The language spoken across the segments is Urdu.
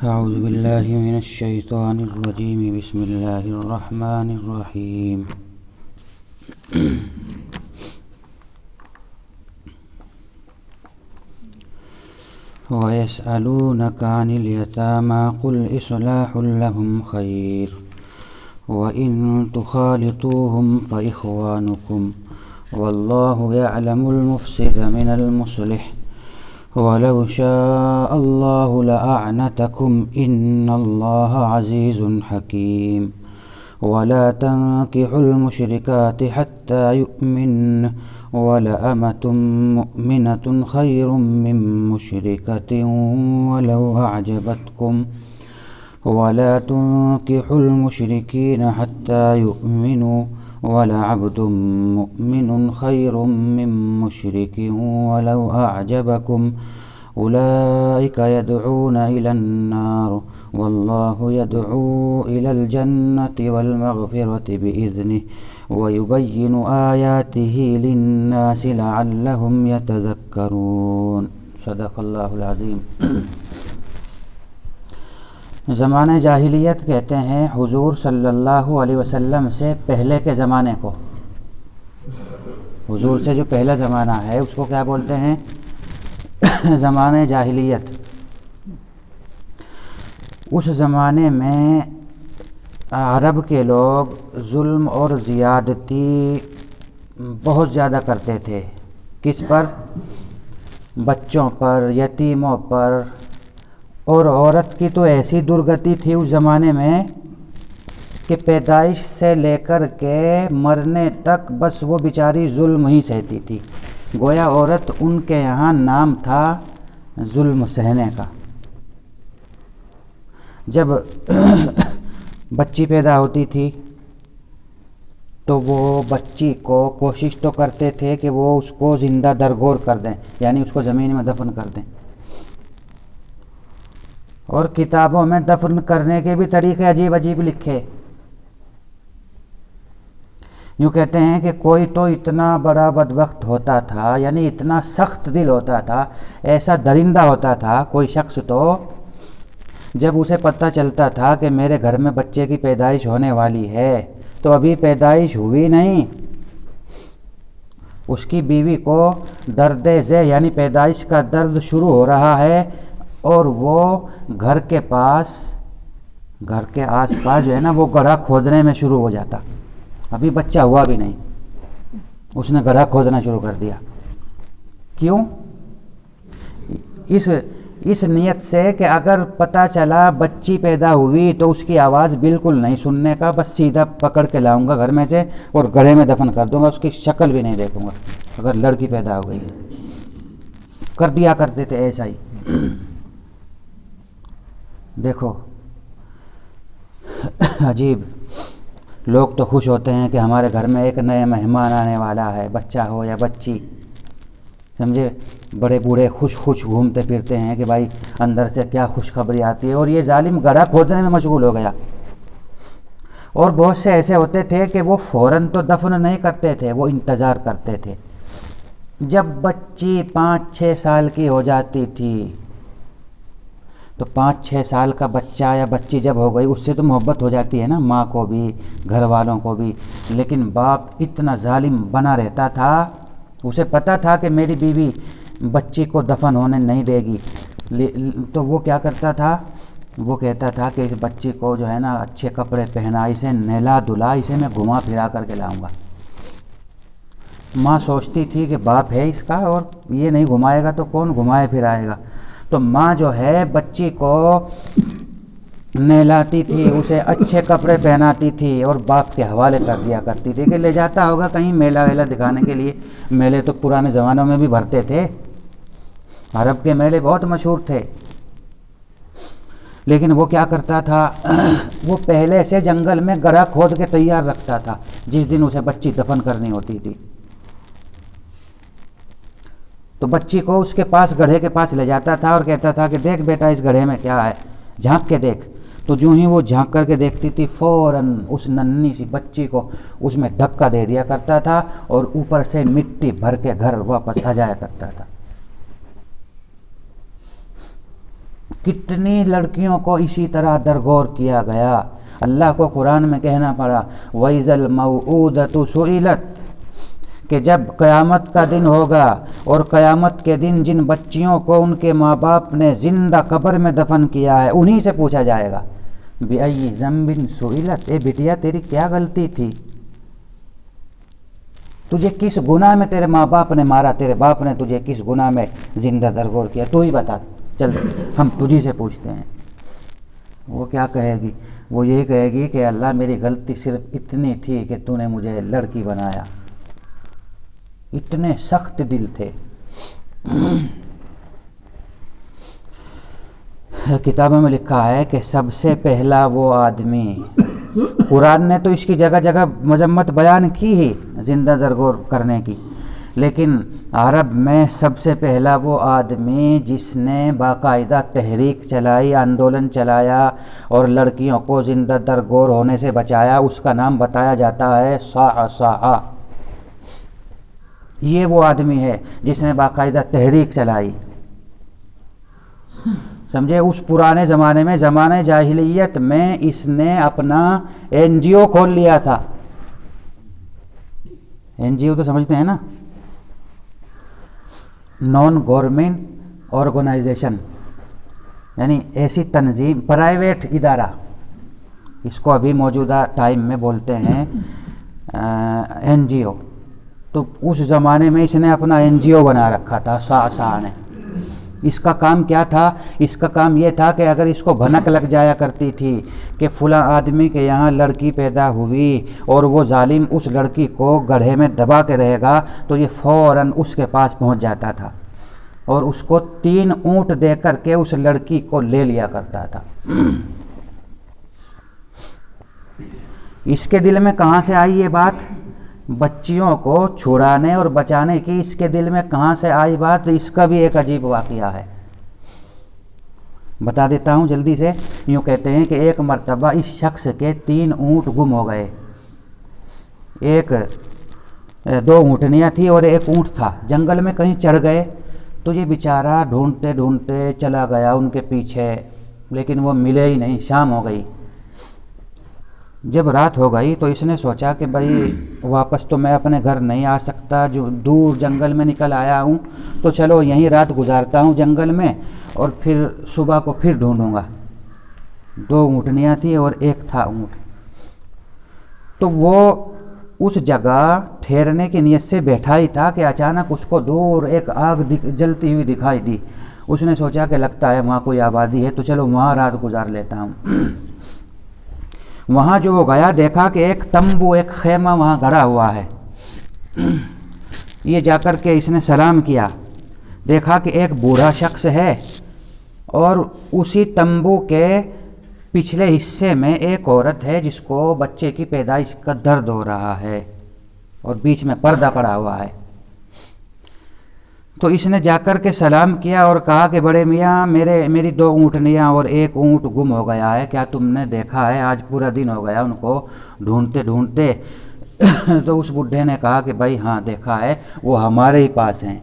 أعوذ بالله من الشيطان الرجيم بسم الله الرحمن الرحيم ويسألونك عن اليتامى قل إصلاح لهم خير وإن تخالطوهم فإخوانكم والله يعلم المفسد من المصلح ولو شاء الله لأعنتكم إن الله عزيز حكيم ولا تنكحوا المشركات حتى يؤمن ولأمة مؤمنة خير من مشركة ولو أعجبتكم ولا تنكحوا المشركين حتى يؤمنوا ولعبد مؤمن خير من مشرك ولو أعجبكم أولئك يدعون إلى النار والله يدعو إلى الجنة والمغفرة بإذنه ويبين آياته للناس لعلهم يتذكرون صدق اللہ العظیم۔ زمانہ جاہلیت کہتے ہیں حضور صلی اللہ علیہ وسلم سے پہلے کے زمانے کو۔ حضور سے جو پہلا زمانہ ہے اس کو کیا بولتے ہیں؟ زمانہ جاہلیت۔ اس زمانے میں عرب کے لوگ ظلم اور زیادتی بہت زیادہ کرتے تھے۔ کس پر؟ بچوں پر، یتیموں پر، اور عورت کی تو ایسی درگتی تھی اس زمانے میں کہ پیدائش سے لے کر کے مرنے تک بس وہ بیچاری ظلم ہی سہتی تھی۔ گویا عورت ان کے یہاں نام تھا ظلم سہنے کا۔ جب بچی پیدا ہوتی تھی تو وہ بچی کو کوشش تو کرتے تھے کہ وہ اس کو زندہ درگور کر دیں، یعنی اس کو زمین میں دفن کر دیں، اور کتابوں میں دفن کرنے کے بھی طریقے عجیب عجیب لکھے۔ یوں کہتے ہیں کہ کوئی تو اتنا بڑا بدبخت ہوتا تھا، یعنی اتنا سخت دل ہوتا تھا، ایسا درندہ ہوتا تھا کوئی شخص، تو جب اسے پتہ چلتا تھا کہ میرے گھر میں بچے کی پیدائش ہونے والی ہے تو ابھی پیدائش ہوئی نہیں، اس کی بیوی کو درد ذہ یعنی پیدائش کا درد شروع ہو رہا ہے، اور وہ گھر کے آس پاس جو ہے نا وہ گڑھا کھودنے میں شروع ہو جاتا۔ ابھی بچہ ہوا بھی نہیں، اس نے گڑھا کھودنا شروع کر دیا۔ کیوں؟ اس نیت سے کہ اگر پتہ چلا بچی پیدا ہوئی تو اس کی آواز بالکل نہیں سننے کا، بس سیدھا پکڑ کے لاؤں گا گھر میں سے اور گڑھے میں دفن کر دوں گا، اس کی شکل بھی نہیں دیکھوں گا اگر لڑکی پیدا ہو گئی۔ کر دیا کرتے تھے ایسا ہی۔ دیکھو عجیب، لوگ تو خوش ہوتے ہیں کہ ہمارے گھر میں ایک نئے مہمان آنے والا ہے، بچہ ہو یا بچی، سمجھے؟ بڑے بوڑھے خوش گھومتے پھرتے ہیں کہ بھائی اندر سے کیا خوشخبری آتی ہے، اور یہ ظالم گڑھا کھودنے میں مشغول ہو گیا۔ اور بہت سے ایسے ہوتے تھے کہ وہ فوراً تو دفن نہیں کرتے تھے، وہ انتظار کرتے تھے۔ جب بچی 5-6 سال کی ہو جاتی تھی تو 5-6 سال کا بچہ یا بچی جب ہو گئی، اس سے تو محبت ہو جاتی ہے نا، ماں کو بھی گھر والوں کو بھی، لیکن باپ اتنا ظالم بنا رہتا تھا، اسے پتہ تھا کہ میری بیوی بچی کو دفن ہونے نہیں دے گی، تو وہ کیا کرتا تھا؟ وہ کہتا تھا کہ اس بچی کو جو ہے نا اچھے کپڑے پہنا، اسے نہلا دھلا، اسے میں گھما پھرا کر کے لاؤں گا۔ ماں سوچتی تھی کہ باپ ہے اس کا اور یہ نہیں گھمائے گا تو کون گھمائے پھرائے گا، تو ماں جو ہے بچی کو نہلاتی تھی، اسے اچھے کپڑے پہناتی تھی اور باپ کے حوالے کر دیا کرتی تھی کہ لے جاتا ہوگا کہیں میلہ ویلہ دکھانے کے لیے۔ میلے تو پرانے زمانوں میں بھی بھرتے تھے، عرب کے میلے بہت مشہور تھے۔ لیکن وہ کیا کرتا تھا؟ وہ پہلے سے جنگل میں گڑھا کھود کے تیار رکھتا تھا جس دن اسے بچی دفن کرنی ہوتی تھی، تو بچی کو اس کے پاس گڑھے کے پاس لے جاتا تھا اور کہتا تھا کہ دیکھ بیٹا اس گڑھے میں کیا ہے، جھانک کے دیکھ۔ تو جو ہی وہ جھانک کر کے دیکھتی تھی فوراً اس ننھی سی بچی کو اس میں دھکا دے دیا کرتا تھا اور اوپر سے مٹی بھر کے گھر واپس آ جایا کرتا تھا۔ کتنی لڑکیوں کو اسی طرح درگور کیا گیا۔ اللہ کو قرآن میں کہنا پڑا وَإِذَا الْمَوْعُودَةُ سُئِلَتْ، کہ جب قیامت کا دن ہوگا اور قیامت کے دن جن بچیوں کو ان کے ماں باپ نے زندہ قبر میں دفن کیا ہے انہی سے پوچھا جائے گا بِأَيِّ ذَنبٍ سُئِلَتْ، اے بیٹیا تیری کیا غلطی تھی، تجھے کس گناہ میں تیرے ماں باپ نے مارا، تیرے باپ نے تجھے کس گناہ میں زندہ درگور کیا، تو ہی بتا، چل ہم تجھی سے پوچھتے ہیں۔ وہ کیا کہے گی؟ وہ یہی کہے گی کہ اللہ میری غلطی صرف اتنی تھی کہ تو نے مجھے لڑکی بنایا۔ اتنے سخت دل تھے۔ کتابوں میں لکھا ہے کہ سب سے پہلا وہ آدمی، قرآن نے تو اس کی جگہ جگہ مذمت بیان کی ہی زندہ درگور کرنے کی، لیکن عرب میں سب سے پہلا وہ آدمی جس نے باقاعدہ تحریک چلائی، آندولن چلایا اور لڑکیوں کو زندہ درگور ہونے سے بچایا، اس کا نام بتایا جاتا ہے صعصعہ۔ یہ وہ آدمی ہے جس نے باقاعدہ تحریک چلائی، سمجھے؟ اس پرانے زمانے میں، زمانہ جاہلیت میں اس نے اپنا این جی او کھول لیا تھا۔ این جی او تو سمجھتے ہیں نا، نان گورنمنٹ آرگنائزیشن، یعنی ایسی تنظیم، پرائیویٹ ادارہ، اس کو ابھی موجودہ ٹائم میں بولتے ہیں این جی او۔ تو اس زمانے میں اس نے اپنا این جی او بنا رکھا تھا صعصعہ نے۔ اس کا کام کیا تھا؟ اس کا کام یہ تھا کہ اگر اس کو بھنک لگ جایا کرتی تھی کہ فلاں آدمی کے یہاں لڑکی پیدا ہوئی اور وہ ظالم اس لڑکی کو گڑھے میں دبا کے رہے گا، تو یہ فوراً اس کے پاس پہنچ جاتا تھا اور اس کو 3 اونٹ دے کر کے اس لڑکی کو لے لیا کرتا تھا۔ اس کے دل میں کہاں سے آئی یہ بات؟ بچیوں کو چھڑانے اور بچانے کی اس کے دل میں کہاں سے آئی بات؟ اس کا بھی ایک عجیب واقعہ ہے، بتا دیتا ہوں جلدی سے۔ یوں کہتے ہیں کہ ایک مرتبہ اس شخص کے 3 اونٹ گم ہو گئے، 2 اونٹنیاں تھی اور 1 اونٹ تھا، جنگل میں کہیں چڑھ گئے۔ تو یہ بیچارہ ڈھونڈتے ڈھونڈتے چلا گیا ان کے پیچھے، لیکن وہ ملے ہی نہیں۔ شام ہو گئی، جب رات ہو گئی تو اس نے سوچا کہ بھائی واپس تو میں اپنے گھر نہیں آ سکتا، جو دور جنگل میں نکل آیا ہوں، تو چلو یہیں رات گزارتا ہوں جنگل میں اور پھر صبح کو پھر ڈھونڈوں گا۔ 2 اونٹنیاں تھیں اور 1 تھا اونٹ۔ تو وہ اس جگہ ٹھہرنے کی نیت سے بیٹھا ہی تھا کہ اچانک اس کو دور ایک آگ جلتی ہوئی دکھائی دی۔ اس نے سوچا کہ لگتا ہے وہاں کوئی آبادی ہے، تو چلو وہاں رات گزار لیتا ہوں۔ وہاں جو وہ گیا، دیکھا کہ ایک تمبو، ایک خیمہ وہاں گڑا ہوا ہے۔ یہ جا کر کے اس نے سلام کیا، دیکھا کہ ایک بوڑھا شخص ہے اور اسی تمبو کے پچھلے حصے میں ایک عورت ہے جس کو بچے کی پیدائش کا درد ہو رہا ہے اور بیچ میں پردہ پڑا ہوا ہے۔ تو اس نے جا کر کے سلام کیا اور کہا کہ بڑے میاں، میری 2 اونٹنیاں اور 1 اونٹ گم ہو گیا ہے، کیا تم نے دیکھا ہے؟ آج پورا دن ہو گیا ان کو ڈھونڈتے ڈھونڈتے۔ تو اس بڈھے نے کہا کہ بھائی ہاں دیکھا ہے، وہ ہمارے ہی پاس ہیں،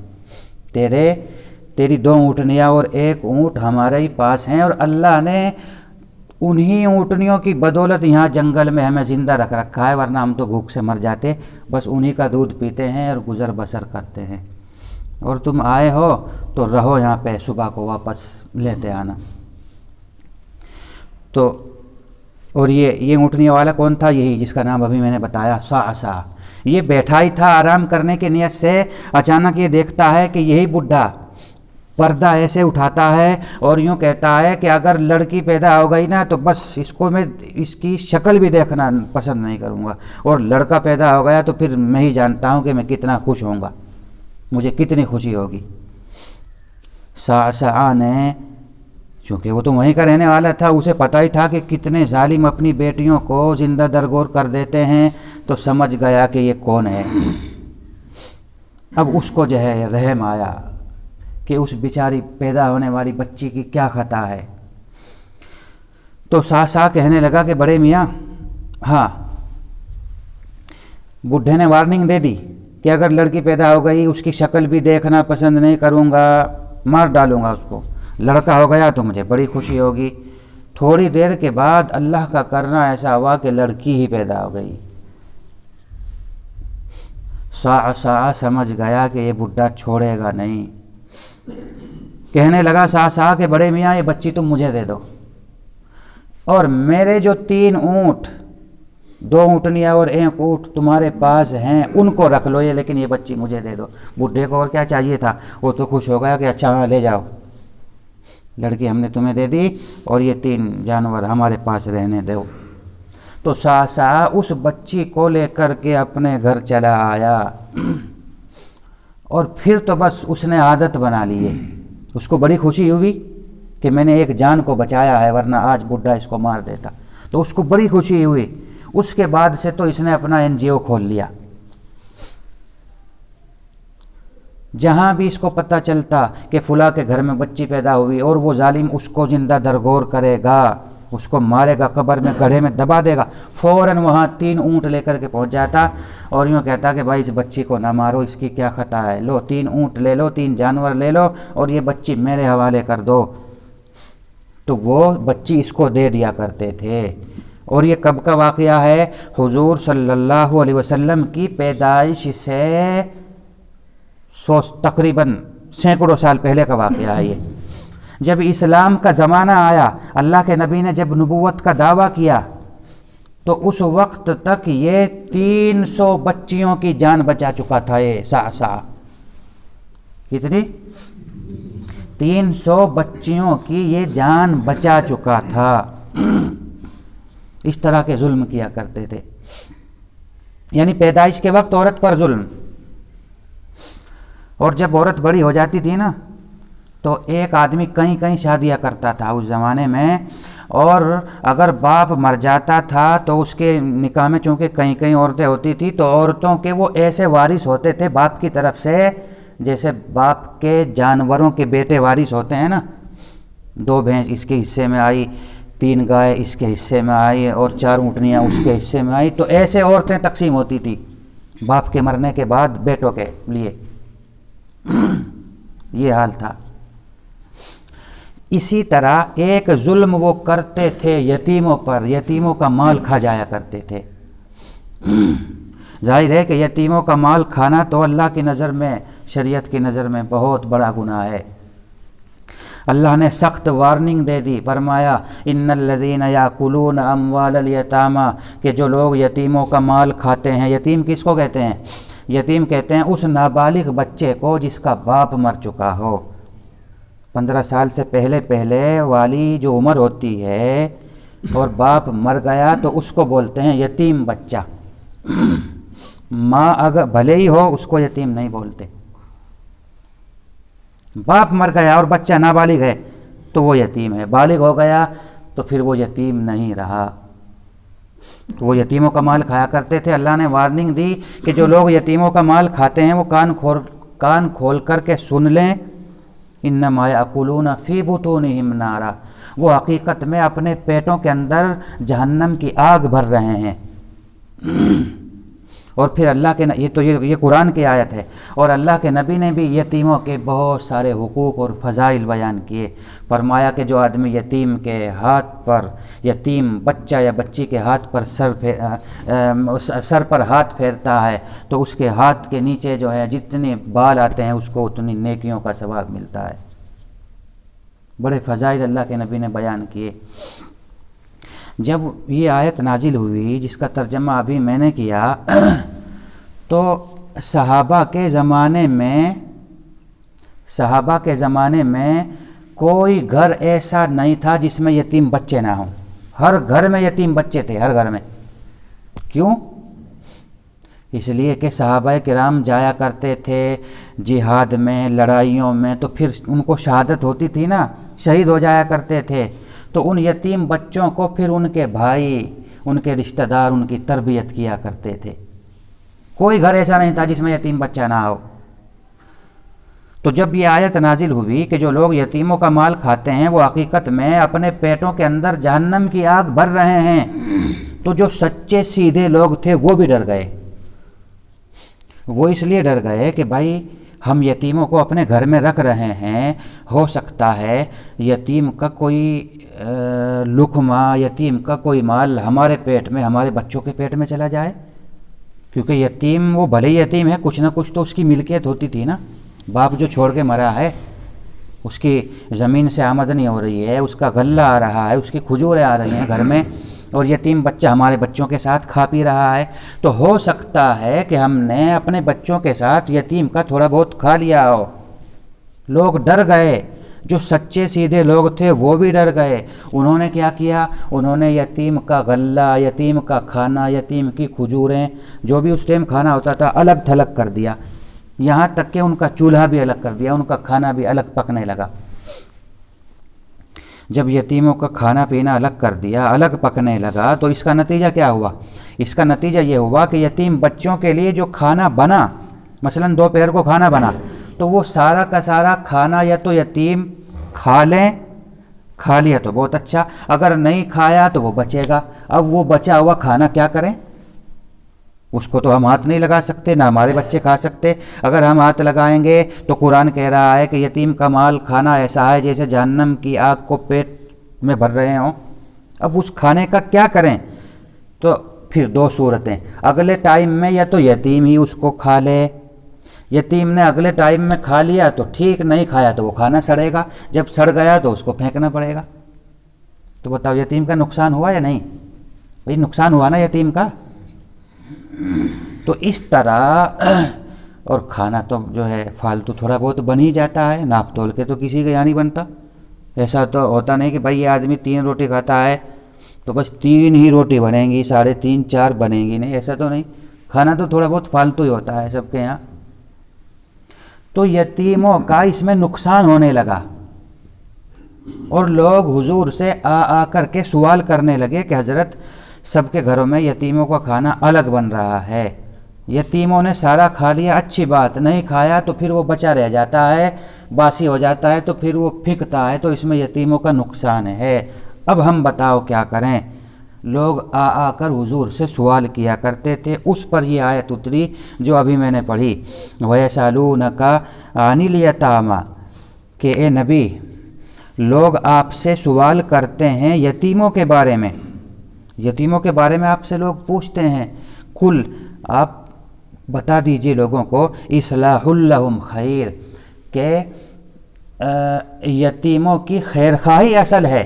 تیری 2 اونٹنیاں اور 1 اونٹ ہمارے ہی پاس ہیں، اور اللہ نے انہی اونٹنیوں کی بدولت یہاں جنگل میں ہمیں زندہ رکھ رکھا ہے، ورنہ ہم تو بھوک سے مر جاتے۔ بس انہی کا دودھ پیتے ہیں اور گزر بسر کرتے ہیں، اور تم آئے ہو تو رہو یہاں پہ، صبح کو واپس لیتے آنا۔ تو اور یہ اونٹنیوں والا کون تھا؟ یہی جس کا نام ابھی میں نے بتایا، صعصعہ۔ یہ بیٹھا ہی تھا آرام کرنے کی نیت سے، اچانک یہ دیکھتا ہے کہ یہی بڈھا پردہ ایسے اٹھاتا ہے اور یوں کہتا ہے کہ اگر لڑکی پیدا ہو گئی نا تو بس اس کو میں اس کی شکل بھی دیکھنا پسند نہیں کروں گا، اور لڑکا پیدا ہو گیا تو پھر میں ہی جانتا ہوں کہ میں کتنا خوش ہوں گا، مجھے کتنی خوشی ہوگی۔ صعصعہ نے، چونکہ وہ تو وہیں کا رہنے والا تھا، اسے پتہ ہی تھا کہ کتنے ظالم اپنی بیٹیوں کو زندہ درگور کر دیتے ہیں، تو سمجھ گیا کہ یہ کون ہے۔ اب اس کو جو ہے رحم آیا کہ اس بیچاری پیدا ہونے والی بچی کی کیا خطا ہے۔ تو صعصعہ کہنے لگا کہ بڑے میاں، ہاں، بڈھے نے وارننگ دے دی کہ اگر لڑکی پیدا ہو گئی اس کی شکل بھی دیکھنا پسند نہیں کروں گا، مار ڈالوں گا اس کو، لڑکا ہو گیا تو مجھے بڑی خوشی ہوگی۔ تھوڑی دیر کے بعد اللہ کا کرنا ایسا ہوا کہ لڑکی ہی پیدا ہو گئی۔ سا سمجھ گیا کہ یہ بڈھا چھوڑے گا نہیں، کہنے لگا سا کہ بڑے میاں یہ بچی تم مجھے دے دو، اور میرے جو 3 اونٹ، 2 اونٹنیاں اور 1 اونٹ تمہارے پاس ہیں ان کو رکھ لو، یہ لیکن یہ بچی مجھے دے دو۔ بڈھے کو اور کیا چاہیے تھا، وہ تو خوش ہو گیا کہ اچھا ہاں لے جاؤ، لڑکی ہم نے تمہیں دے دی اور یہ 3 جانور ہمارے پاس رہنے دو۔ تو سا اس بچی کو لے کر کے اپنے گھر چلا آیا، اور پھر تو بس اس نے عادت بنا لی ہے۔ اس کو بڑی خوشی ہوئی کہ میں نے ایک جان کو بچایا ہے، ورنہ آج بڈھا اس کو مار دیتا، تو اس کو بڑی خوشی ہوئی۔ اس کے بعد سے تو اس نے اپنا NGO کھول لیا۔ جہاں بھی اس کو پتہ چلتا کہ فلاں کے گھر میں بچی پیدا ہوئی اور وہ ظالم اس کو زندہ درگور کرے گا، اس کو مارے گا، قبر میں گڑھے میں دبا دے گا، فوراً وہاں 3 اونٹ لے کر کے پہنچ جاتا اور یوں کہتا کہ بھائی اس بچی کو نہ مارو، اس کی کیا خطا ہے، لو 3 اونٹ لے لو، 3 جانور لے لو اور یہ بچی میرے حوالے کر دو۔ تو وہ بچی اس کو دے دیا کرتے تھے۔ اور یہ کب کا واقعہ ہے؟ حضور صلی اللہ علیہ وسلم کی پیدائش سے تقریباً سینکڑوں سال پہلے کا واقعہ ہے۔ یہ جب اسلام کا زمانہ آیا، اللہ کے نبی نے جب نبوت کا دعویٰ کیا تو اس وقت تک یہ 300 بچیوں کی جان بچا چکا تھا۔ یہ سا کتنی؟ 300 بچیوں کی یہ جان بچا چکا تھا۔ اس طرح کے ظلم کیا کرتے تھے، یعنی پیدائش کے وقت عورت پر ظلم، اور جب عورت بڑی ہو جاتی تھی نا تو ایک آدمی کہیں شادیاں کرتا تھا اس زمانے میں، اور اگر باپ مر جاتا تھا تو اس کے نکاح میں چونکہ کہیں عورتیں ہوتی تھی تو عورتوں کے وہ ایسے وارث ہوتے تھے باپ کی طرف سے، جیسے باپ کے جانوروں کے بیٹے وارث ہوتے ہیں نا، 2 بھینس اس کے حصے میں آئی، 3 گائے اس کے حصے میں آئی اور 4 اونٹنیاں اس کے حصے میں آئی، تو ایسے عورتیں تقسیم ہوتی تھی باپ کے مرنے کے بعد بیٹوں کے لیے۔ یہ حال تھا۔ اسی طرح ایک ظلم وہ کرتے تھے یتیموں پر، یتیموں کا مال کھا جایا کرتے تھے۔ ظاہر ہے کہ یتیموں کا مال کھانا تو اللہ کی نظر میں، شریعت کی نظر میں بہت بڑا گناہ ہے۔ اللہ نے سخت وارننگ دے دی، فرمایا ان الذین یاکلون اموال الیتامی، کہ جو لوگ یتیموں کا مال کھاتے ہیں۔ یتیم کس کو کہتے ہیں؟ یتیم کہتے ہیں اس نابالغ بچے کو جس کا باپ مر چکا ہو۔ 15 سال سے پہلے والی جو عمر ہوتی ہے اور باپ مر گیا تو اس کو بولتے ہیں یتیم بچہ۔ ماں اگر بھلے ہی ہو اس کو یتیم نہیں بولتے۔ باپ مر گیا اور بچہ نابالغ ہے تو وہ یتیم ہے، بالغ ہو گیا تو پھر وہ یتیم نہیں رہا۔ تو وہ یتیموں کا مال کھایا کرتے تھے۔ اللہ نے وارننگ دی کہ جو لوگ یتیموں کا مال کھاتے ہیں وہ کان کھول کر کے سن لیں، انما یاکلون فی بطونہم نارا، وہ حقیقت میں اپنے پیٹوں کے اندر جہنم کی آگ بھر رہے ہیں۔ اور پھر اللہ کے یہ قرآن کی آیت ہے، اور اللہ کے نبی نے بھی یتیموں کے بہت سارے حقوق اور فضائل بیان کیے۔ فرمایا کہ جو آدمی یتیم کے ہاتھ پر، یتیم بچہ یا بچی کے ہاتھ پر سر پر ہاتھ پھیرتا ہے تو اس کے ہاتھ کے نیچے جو ہے جتنے بال آتے ہیں اس کو اتنی نیکیوں کا ثواب ملتا ہے۔ بڑے فضائل اللہ کے نبی نے بیان کیے۔ جب یہ آیت نازل ہوئی جس کا ترجمہ ابھی میں نے کیا، تو صحابہ کے زمانے میں کوئی گھر ایسا نہیں تھا جس میں یتیم بچے نہ ہوں۔ ہر گھر میں یتیم بچے تھے، ہر گھر میں۔ کیوں؟ اس لیے کہ صحابہ کرام جایا کرتے تھے جہاد میں، لڑائیوں میں، تو پھر ان کو شہادت ہوتی تھی نا، شہید ہو جایا کرتے تھے، تو ان یتیم بچوں کو پھر ان کے بھائی، ان کے رشتہ دار ان کی تربیت کیا کرتے تھے۔ کوئی گھر ایسا نہیں تھا جس میں یتیم بچہ نہ ہو۔ تو جب یہ آیت نازل ہوئی کہ جو لوگ یتیموں کا مال کھاتے ہیں وہ حقیقت میں اپنے پیٹوں کے اندر جہنم کی آگ بھر رہے ہیں، تو جو سچے سیدھے لوگ تھے وہ بھی ڈر گئے۔ وہ اس لیے ڈر گئے کہ بھائی ہم یتیموں کو اپنے گھر میں رکھ رہے ہیں، ہو سکتا ہے یتیم کا کوئی لقمہ، یتیم کا کوئی مال ہمارے پیٹ میں، ہمارے بچوں کے پیٹ میں چلا جائے، کیونکہ یتیم وہ بھلے یتیم ہے، کچھ نہ کچھ تو اس کی ملکیت ہوتی تھی نا، باپ جو چھوڑ کے مرا ہے اس کی زمین سے آمدنی ہو رہی ہے، اس کا غلہ آ رہا ہے، اس کی کھجوریں آ رہی ہیں گھر میں، اور یتیم بچہ ہمارے بچوں کے ساتھ کھا پی رہا ہے، تو ہو سکتا ہے کہ ہم نے اپنے بچوں کے ساتھ یتیم کا تھوڑا بہت کھا لیا ہو۔ لوگ ڈر گئے، جو سچے سیدھے لوگ تھے وہ بھی ڈر گئے، انہوں نے کیا کیا، انہوں نے یتیم کا غلہ، یتیم کا کھانا، یتیم کی کھجوریں، جو بھی اس ٹائم کھانا ہوتا تھا الگ تھلگ کر دیا، یہاں تک کہ ان کا چولہا بھی الگ کر دیا، ان کا کھانا بھی الگ پکنے لگا۔ جب یتیموں کا کھانا پینا الگ کر دیا، الگ پکنے لگا، تو اس کا نتیجہ کیا ہوا؟ اس کا نتیجہ یہ ہوا کہ یتیم بچوں کے لیے جو کھانا بنا، مثلا دوپہر کو کھانا بنا، تو وہ سارا کا سارا کھانا یا تو یتیم کھا لیں، کھا لیا تو بہت اچھا، اگر نہیں کھایا تو وہ بچے گا۔ اب وہ بچا ہوا کھانا کیا کریں؟ اس کو تو ہم ہاتھ نہیں لگا سکتے، نہ ہمارے بچے کھا سکتے، اگر ہم ہاتھ لگائیں گے تو قرآن کہہ رہا ہے کہ یتیم کا مال کھانا ایسا ہے جیسے جہنم کی آگ کو پیٹ میں بھر رہے ہوں۔ اب اس کھانے کا کیا کریں؟ تو پھر دو صورتیں، اگلے ٹائم میں یا تو یتیم ہی اس کو کھا لے، یتیم نے اگلے ٹائم میں کھا لیا تو ٹھیک، نہیں کھایا تو وہ کھانا سڑے گا، جب سڑ گیا تو اس کو پھینکنا پڑے گا۔ تو بتاؤ یتیم کا نقصان ہوا یا نہیں؟ بھئی نقصان ہوا نا یتیم کا۔ تو اس طرح، اور کھانا تو جو ہے فالتو تھوڑا بہت بن ہی جاتا ہے، ناپ تول کے تو کسی کا یہاں نہیں بنتا، ایسا تو ہوتا نہیں کہ بھائی یہ آدمی 3 روٹی کھاتا ہے تو بس 3 ہی روٹی بنیں گی، 3.5 4 بنیں گی، نہیں، ایسا تو نہیں، کھانا تو تھوڑا بہت فالتو ہی ہوتا ہے سب کے یہاں۔ تو یتیموں کا اس میں نقصان ہونے لگا، اور لوگ حضور سے آ کر کے سوال کرنے لگے کہ حضرت سب کے گھروں میں یتیموں کا کھانا الگ بن رہا ہے، یتیموں نے سارا کھا لیا، اچھی بات، نہیں کھایا تو پھر وہ بچا رہ جاتا ہے، باسی ہو جاتا ہے تو پھر وہ پھینکتا ہے، تو اس میں یتیموں کا نقصان ہے، اب ہم بتاؤ کیا کریں؟ لوگ آ کر حضور سے سوال کیا کرتے تھے، اس پر یہ آیت اتری جو ابھی میں نے پڑھی، وَيَسْأَلُونَكَ عَنِ الْيَتَامَى، کہ اے نبی لوگ آپ سے سوال کرتے ہیں یتیموں کے بارے میں، یتیموں کے بارے میں آپ سے لوگ پوچھتے ہیں، قُلْ، آپ بتا دیجئے لوگوں کو، اصلاح لہم خیر، کہ یتیموں کی خیر خواہی اصل ہے۔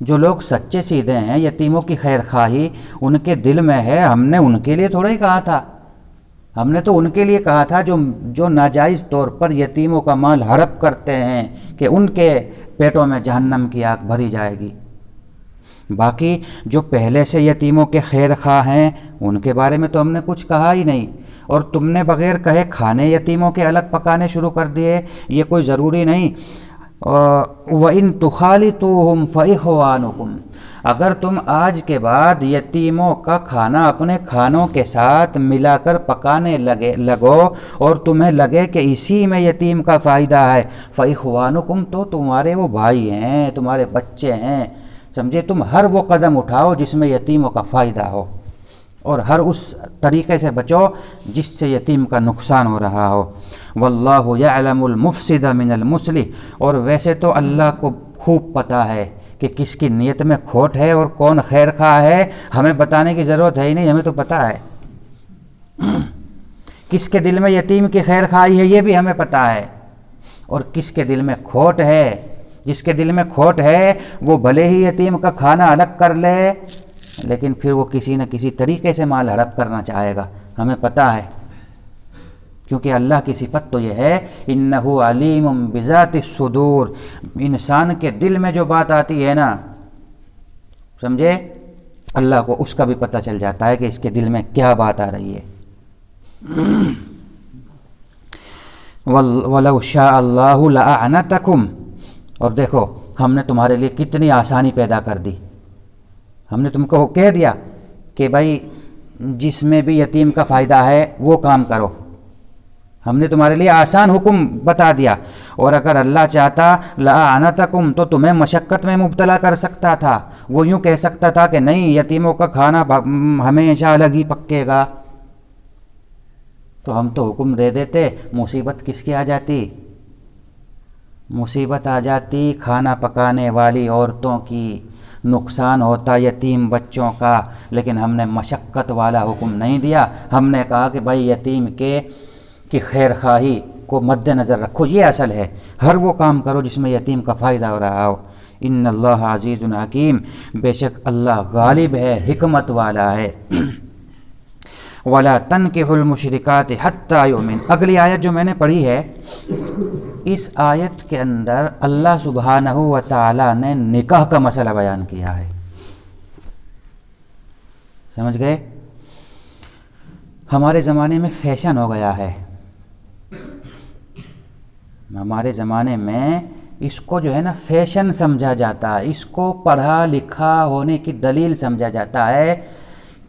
جو لوگ سچے سیدھے ہیں، یتیموں کی خیر خواہی ان کے دل میں ہے، ہم نے ان کے لیے تھوڑا ہی کہا تھا، ہم نے تو ان کے لیے کہا تھا جو ناجائز طور پر یتیموں کا مال ہڑپ کرتے ہیں کہ ان کے پیٹوں میں جہنم کی آگ بھری جائے گی۔ باقی جو پہلے سے یتیموں کے خیر خواہ ہیں ان کے بارے میں تو ہم نے کچھ کہا ہی نہیں، اور تم نے بغیر کہے کھانے یتیموں کے الگ پکانے شروع کر دیے، یہ کوئی ضروری نہیں۔ وَإِن تُخَالِطُوهُمْ فَإِخْوَانُكُمْ، اگر تم آج کے بعد یتیموں کا کھانا اپنے کھانوں کے ساتھ ملا کر پکانے لگو اور تمہیں لگے کہ اسی میں یتیم کا فائدہ ہے، فَإِخْوَانُكُمْ، تو تمہارے وہ بھائی ہیں، تمہارے بچے ہیں، سمجھے؟ تم ہر وہ قدم اٹھاؤ جس میں یتیموں کا فائدہ ہو، اور ہر اس طریقے سے بچو جس سے یتیم کا نقصان ہو رہا ہو۔ واللہ یعلم المفسد من المصلح، اور ویسے تو اللہ کو خوب پتہ ہے کہ کس کی نیت میں کھوٹ ہے اور کون خیر خواہ ہے، ہمیں بتانے کی ضرورت ہے ہی نہیں، ہمیں تو پتہ ہے کس کے دل میں یتیم کی خیر خواہی ہے، یہ بھی ہمیں پتہ ہے، اور کس کے دل میں کھوٹ ہے۔ جس کے دل میں کھوٹ ہے وہ بھلے ہی یتیم کا کھانا الگ کر لے، لیکن پھر وہ کسی نہ کسی طریقے سے مال ہڑپ کرنا چاہے گا، ہمیں پتہ ہے، کیونکہ اللہ کی صفت تو یہ ہے انہ علیم بذات الصدور، انسان کے دل میں جو بات آتی ہے نا، سمجھے، اللہ کو اس کا بھی پتہ چل جاتا ہے کہ اس کے دل میں کیا بات آ رہی ہے۔ وَلَوْ شَاءَ اللَّهُ لَأَعْنَتَكُمْ، اور دیکھو ہم نے تمہارے لیے کتنی آسانی پیدا کر دی، ہم نے تم کو کہہ دیا کہ بھائی جس میں بھی یتیم کا فائدہ ہے وہ کام کرو، ہم نے تمہارے لیے آسان حکم بتا دیا، اور اگر اللہ چاہتا لَأَعْنَتَكُمْ، تو تمہیں مشقت میں مبتلا کر سکتا تھا، وہ یوں کہہ سکتا تھا کہ نہیں یتیموں کا کھانا ہمیشہ الگ ہی پکے گا، تو ہم تو حکم دے دیتے، مصیبت کس کی آ جاتی؟ مصیبت آ جاتی کھانا پکانے والی عورتوں کی، نقصان ہوتا یتیم بچوں کا، لیکن ہم نے مشقت والا حکم نہیں دیا۔ ہم نے کہا کہ بھائی یتیم کی خیر خواہی کو مد نظر رکھو، یہ اصل ہے، ہر وہ کام کرو جس میں یتیم کا فائدہ ہو رہا ہو۔ ان اللہ عزیز حکیم، بے شک اللہ غالب ہے، حکمت والا ہے۔ وَلَا تَنْكِحُوا الْمُشْرِكَاتِ حَتَّى يُؤْمِنْ، اگلی آیت جو میں نے پڑھی ہے، اس آیت کے اندر اللہ سبحانہ و تعالی نے نکاح کا مسئلہ بیان کیا ہے۔ سمجھ گئے؟ ہمارے زمانے میں فیشن ہو گیا ہے، ہمارے زمانے میں اس کو جو ہے نا فیشن سمجھا جاتا ہے، اس کو پڑھا لکھا ہونے کی دلیل سمجھا جاتا ہے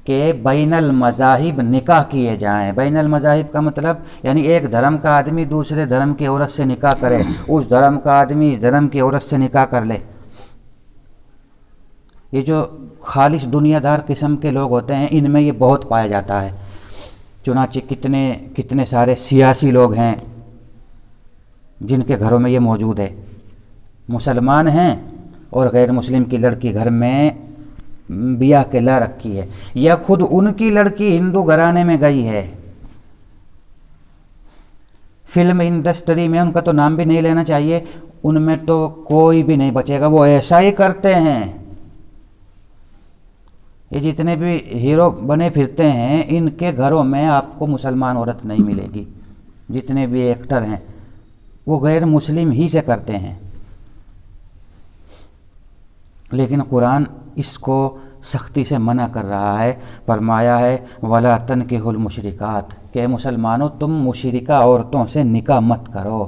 کہ بین المذاہب نکاح کیے جائیں۔ بین المذاہب کا مطلب یعنی ایک دھرم کا آدمی دوسرے دھرم کی عورت سے نکاح کرے، اس دھرم کا آدمی اس دھرم کی عورت سے نکاح کر لے۔ یہ جو خالص دنیا دار قسم کے لوگ ہوتے ہیں، ان میں یہ بہت پایا جاتا ہے۔ چنانچہ کتنے سارے سیاسی لوگ ہیں جن کے گھروں میں یہ موجود ہے، مسلمان ہیں اور غیر مسلم کی لڑکی گھر میں بیاہ کے لا رکھی ہے، یا خود ان کی لڑکی ہندو گھرانے میں گئی ہے۔ فلم انڈسٹری میں ان کا تو نام بھی نہیں لینا چاہیے، ان میں تو کوئی بھی نہیں بچے گا، وہ ایسا ہی کرتے ہیں۔ یہ جتنے بھی ہیرو بنے پھرتے ہیں، ان کے گھروں میں آپ کو مسلمان عورت نہیں ملے گی۔ جتنے بھی ایکٹر ہیں وہ غیر مسلم ہی سے کرتے ہیں، لیکن قرآن اس کو سختی سے منع کر رہا ہے۔ فرمایا ہے وَلَا تَنْكِحُوا الْمُشْرِكَاتِ، کہ مسلمانوں تم مشرکہ عورتوں سے نکاح مت کرو۔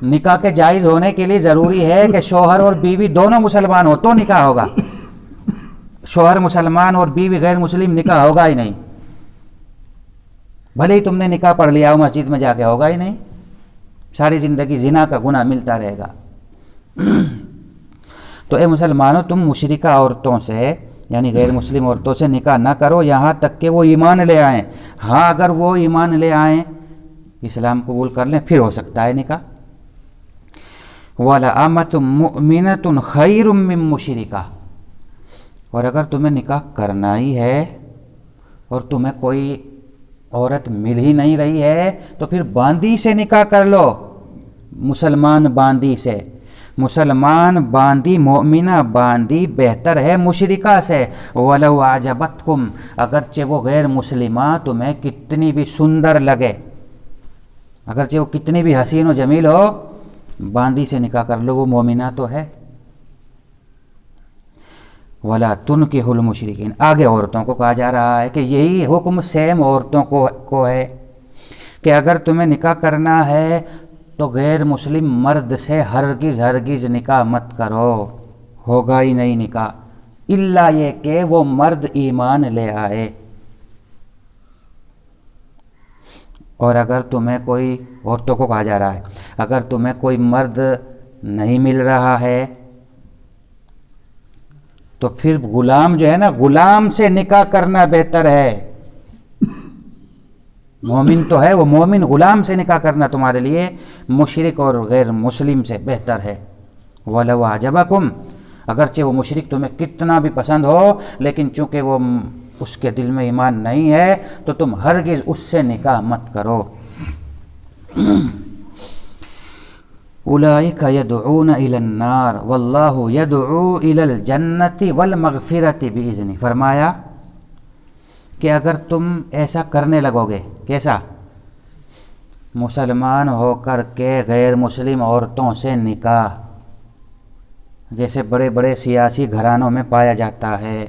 نکاح کے جائز ہونے کے لیے ضروری ہے کہ شوہر اور بیوی دونوں مسلمان ہو تو نکاح ہوگا۔ شوہر مسلمان اور بیوی غیر مسلم نکاح ہوگا ہی نہیں، بھلے ہی تم نے نکاح پڑھ لیا ہو مسجد میں جا کے، ہوگا ہی نہیں، ساری زندگی زنا کا گناہ ملتا رہے گا۔ تو اے مسلمانوں تم مشرکہ عورتوں سے یعنی غیر مسلم عورتوں سے نکاح نہ کرو یہاں تک کہ وہ ایمان لے آئیں۔ ہاں اگر وہ ایمان لے آئیں، اسلام قبول کر لیں، پھر ہو سکتا ہے نکاح۔ وَلَأَمَةٌ مُؤْمِنَةٌ خَيْرٌ مِّن مُشْرِكَةٍ، اور اگر تمہیں نکاح کرنا ہی ہے اور تمہیں کوئی عورت مل ہی نہیں رہی ہے تو پھر باندی سے نکاح کر لو، مسلمان باندی سے۔ مسلمان باندی، مومنہ باندی بہتر ہے مشرکہ سے۔ وَلَوْ أَعْجَبَتْكُمْ، اگرچہ وہ غیر مسلمہ تمہیں کتنی بھی سندر لگے، اگرچہ وہ کتنی بھی حسین و جمیل ہو، باندی سے نکاح کر لو، وہ مومنہ تو ہے۔ وَلَا تُنْكِحُوا الْمُشْرِكِينَ، آگے عورتوں کو کہا جا رہا ہے کہ یہی حکم سیم عورتوں کو ہے کہ اگر تمہیں نکاح کرنا ہے تو غیر مسلم مرد سے ہرگز نکاح مت کرو، ہوگا ہی نہیں نکاح، الا یہ کہ وہ مرد ایمان لے آئے۔ اور اگر تمہیں کوئی، عورتوں کو کہا جا رہا ہے اگر تمہیں کوئی مرد نہیں مل رہا ہے تو پھر غلام جو ہے نا، غلام سے نکاح کرنا بہتر ہے۔ مومن تو ہے، وہ مومن غلام سے نکاح کرنا تمہارے لیے مشرک اور غیر مسلم سے بہتر ہے۔ وَلَوْ أَعْجَبَكُمْ، اگرچہ وہ مشرک تمہیں کتنا بھی پسند ہو، لیکن چونکہ وہ اس کے دل میں ایمان نہیں ہے تو تم ہرگز اس سے نکاح مت کرو۔ اولئک یدعون الی النار واللہ یدعو الی الجنۃ والمغفرۃ باذنہ، فرمایا کہ اگر تم ایسا کرنے لگو گے، کیسا؟ مسلمان ہو کر کے غیر مسلم عورتوں سے نکاح، جیسے بڑے بڑے سیاسی گھرانوں میں پایا جاتا ہے،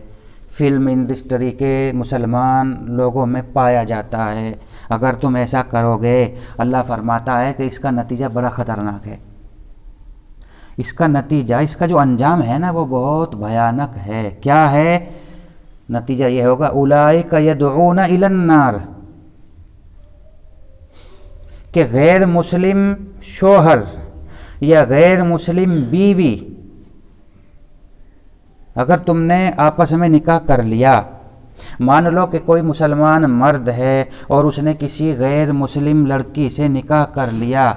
فلم انڈسٹری کے مسلمان لوگوں میں پایا جاتا ہے، اگر تم ایسا کرو گے اللہ فرماتا ہے کہ اس کا نتیجہ بڑا خطرناک ہے۔ اس کا نتیجہ، اس کا جو انجام ہے نا وہ بہت بھیانک ہے۔ کیا ہے نتیجہ؟ یہ ہوگا اولئک یدعون الی النار، کہ غیر مسلم شوہر یا غیر مسلم بیوی، اگر تم نے آپس میں نکاح کر لیا مان لو کہ کوئی مسلمان مرد ہے اور اس نے کسی غیر مسلم لڑکی سے نکاح کر لیا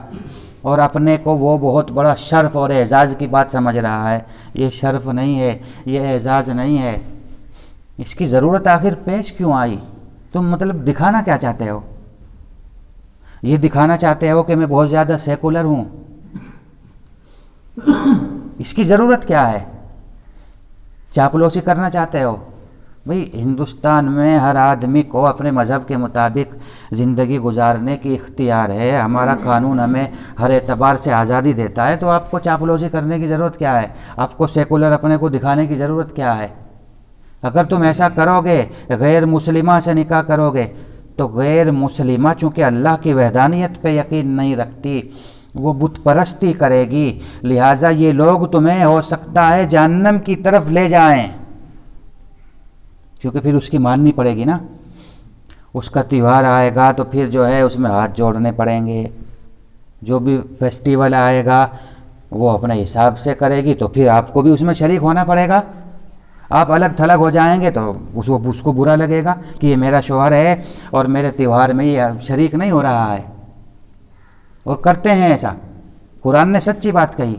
اور اپنے کو وہ بہت بڑا شرف اور اعزاز کی بات سمجھ رہا ہے. یہ شرف نہیں ہے، یہ اعزاز نہیں ہے. اس کی ضرورت آخر پیش کیوں آئی؟ تم مطلب دکھانا کیا چاہتے ہو؟ یہ دکھانا چاہتے ہو کہ میں بہت زیادہ سیکولر ہوں؟ اس کی ضرورت کیا ہے؟ چاپلوسی کرنا چاہتے ہو؟ بھئی ہندوستان میں ہر آدمی کو اپنے مذہب کے مطابق زندگی گزارنے کی اختیار ہے. ہمارا قانون ہمیں ہر اعتبار سے آزادی دیتا ہے، تو آپ کو چاپلوسی کرنے کی ضرورت کیا ہے؟ آپ کو سیکولر اپنے کو دکھانے کی ضرورت کیا ہے؟ اگر تم ایسا کرو گے، غیر مسلمہ سے نکاح کرو گے، تو غیر مسلمہ چونکہ اللہ کی وحدانیت پہ یقین نہیں رکھتی، وہ بت پرستی کرے گی، لہٰذا یہ لوگ تمہیں ہو سکتا ہے جہنم کی طرف لے جائیں، کیونکہ پھر اس کی ماننی پڑے گی نا. اس کا تہوار آئے گا تو پھر جو ہے اس میں ہاتھ جوڑنے پڑیں گے. جو بھی فیسٹیول آئے گا وہ اپنے حساب سے کرے گی، تو پھر آپ کو بھی اس میں شریک ہونا پڑے گا. آپ الگ تھلگ ہو جائیں گے تو اس کو برا لگے گا کہ یہ میرا شوہر ہے اور میرے تہوار میں یہ شریک نہیں ہو رہا ہے. اور کرتے ہیں ایسا. قرآن نے سچی بات کہی،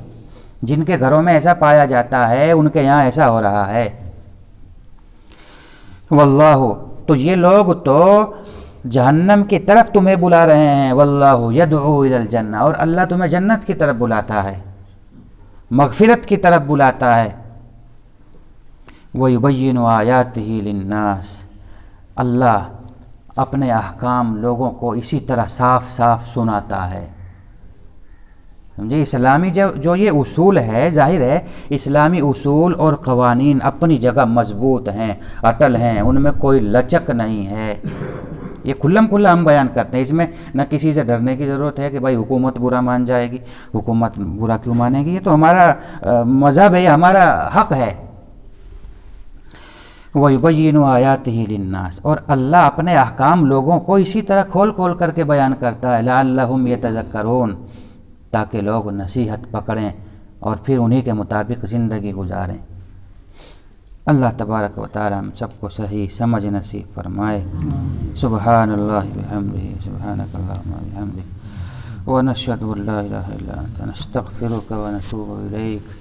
جن کے گھروں میں ایسا پایا جاتا ہے ان کے یہاں ایسا ہو رہا ہے. واللہ، تو یہ لوگ تو جہنم کی طرف تمہیں بلا رہے ہیں. واللہ یدعو الی الجنہ، اور اللہ تمہیں جنت کی طرف بلاتا ہے، مغفرت کی طرف بلاتا ہے. وَيُبَيِّنُ آیَاتِهِ لِلنَّاسِ، اللہ اپنے احکام لوگوں کو اسی طرح صاف صاف سناتا ہے. سمجھے؟ اسلامی جو یہ اصول ہے، ظاہر ہے اسلامی اصول اور قوانین اپنی جگہ مضبوط ہیں، اٹل ہیں، ان میں کوئی لچک نہیں ہے. یہ کھلم کھلا ہم بیان کرتے ہیں. اس میں نہ کسی سے ڈرنے کی ضرورت ہے کہ بھائی حکومت برا مان جائے گی. حکومت برا کیوں مانے گی؟ یہ تو ہمارا مذہب ہے، ہمارا حق ہے. وَيُبَيِّنُ آیَاتِهِ لِلنَّاسِ، اور اللہ اپنے احکام لوگوں کو اسی طرح کھول کھول کر کے بیان کرتا ہے. لَعَلَّهُمْ يَتَذَكَّرُونَ، تاکہ لوگ نصیحت پکڑیں اور پھر انہی کے مطابق زندگی گزاریں. اللہ تبارک و تعالی ہم سب کو صحیح سمجھ نصیب فرمائے. سبحان اللہ بحمدہ، سبحانک اللہم وبحمدک، ونشہد ان لا الہ الا انت، نستغفرک ونتوب الیک.